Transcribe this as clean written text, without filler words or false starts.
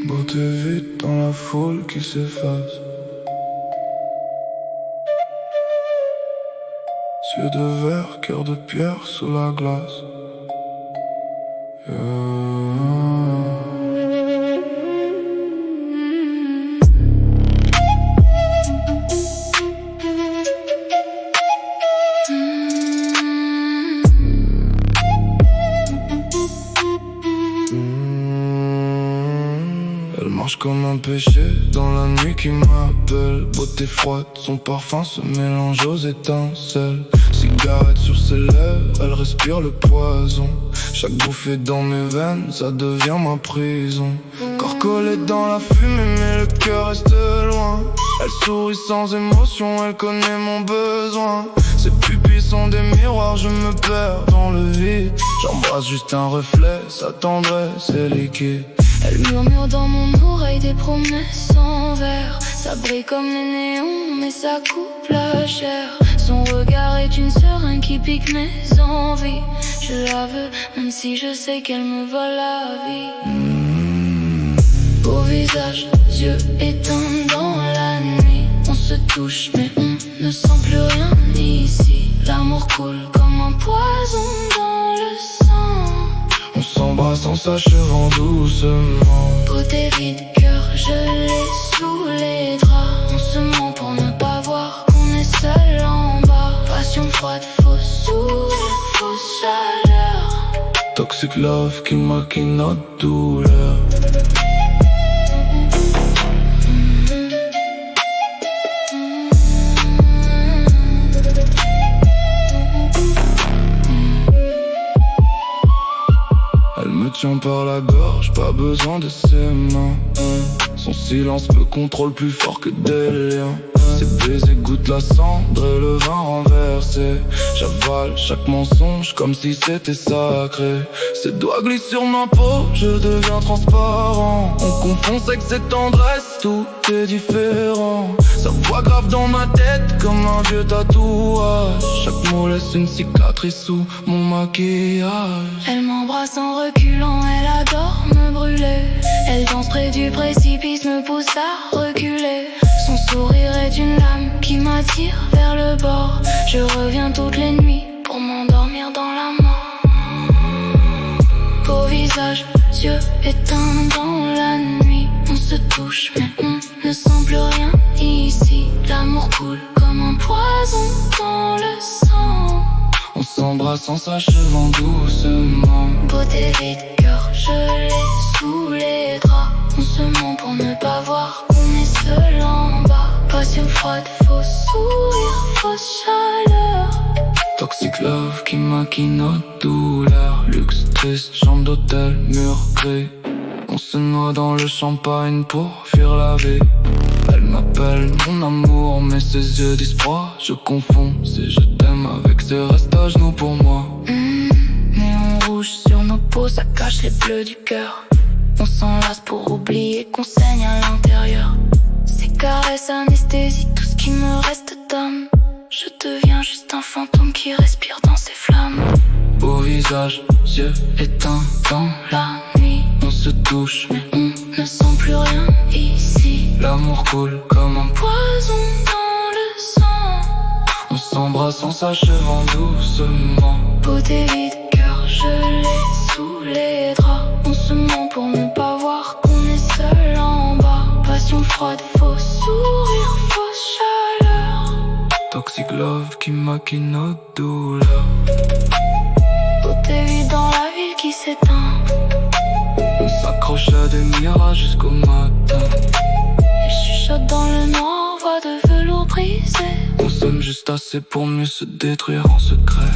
Beauté vite dans la foule qui s'efface. Yeux de verre, cœur de pierre sous la glace. Elle marche comme un péché dans la nuit qui m'appelle. Beauté froide, son parfum se mélange aux étincelles. Cigarette sur ses lèvres, elle respire le poison. Chaque bouffée dans mes veines, ça devient ma prison. Corps collé dans la fumée, mais le cœur reste loin. Elle sourit sans émotion, elle connaît mon besoin. Ses pupilles sont des miroirs, je me perds dans le vide. J'embrasse juste un reflet, sa tendresse est liquide. Elle murmure dans mon oreille des promesses en verre. Ça brille comme les néons, mais ça coupe la chair. Son regard est une seringue qui pique mes envies. Je la veux, même si je sais qu'elle me vole la vie. Beau visage, yeux éteints dans la nuit. On se touche, mais on ne sent plus rien ici. L'amour coule comme un poison dans le sang. On s'embrasse en s'achevant doucement. Beauté vide, cœur gelé sous les draps. On se ment pour ne pas voir qu'on est seul en bas. Passion froide, fausse sourire, fausse chaleur. Toxic love qui maquille notre douleur. Elle me tient par la gorge, pas besoin de ses mains. Son silence me contrôle plus fort que des liens. Ses baisers goûtent la cendre et le vin renversé. J'avale chaque mensonge comme si c'était sacré. Ses doigts glissent sur ma peau, je deviens transparent. On confond sexe et tendresse, tout est différent. Sa voix grave dans ma tête comme un vieux tatouage. Chaque mot laisse une cicatrice sous mon maquillage. Elle m'embrasse en reculant, elle adore me brûler. Elle danse près du précipice, me pousse à reculer. Son sourire est une lame qui m'attire vers le bord. Je reviens toutes les nuits pour m'endormir dans la mort. Beau visage, yeux éteints dans la nuit. On se touche mais on ne sent plus rien ici. L'amour coule comme un poison dans le sang. On s'embrasse en s'achevant doucement. Beauté vide, cœur gelé sous les draps. On se ment pour ne pas voir qu'on est seul en bas. Passion froide, fausse sourire, fausse chaleur. Toxic love qui maquille notre douleur. Luxe triste, chambre d'hôtel, mur gris. On se noie dans le champagne pour fuir la vie. Elle m'appelle mon amour, mais ses yeux disent froid. Je confonds si je t'aime avec ses restes à genoux pour moi. Néon rouge sur nos peaux, ça cache les bleus du cœur. On s'enlace pour oublier qu'on saigne à l'intérieur. Ces caresses anesthésient tout ce qui me reste d'âme. Je deviens juste un fantôme qui respire dans ses flammes. Beau visage, yeux éteints dans la nuit. On se touche, mais on ne sent plus rien ici. L'amour coule comme un poison dans le sang. On s'embrasse en s'achevant doucement. Beauté vide, cœur gelé sous les draps. On se ment pour ne pas voir qu'on est seul en bas. Passion froide, fausse sourire, fausse chaleur. Toxic love qui maquille notre douleur. Beauté vide dans la ville qui s'éteint. On s'accroche à des mirages jusqu'au matin. Et chuchote dans le noir, voix de velours brisé. On somme juste assez pour mieux se détruire en secret.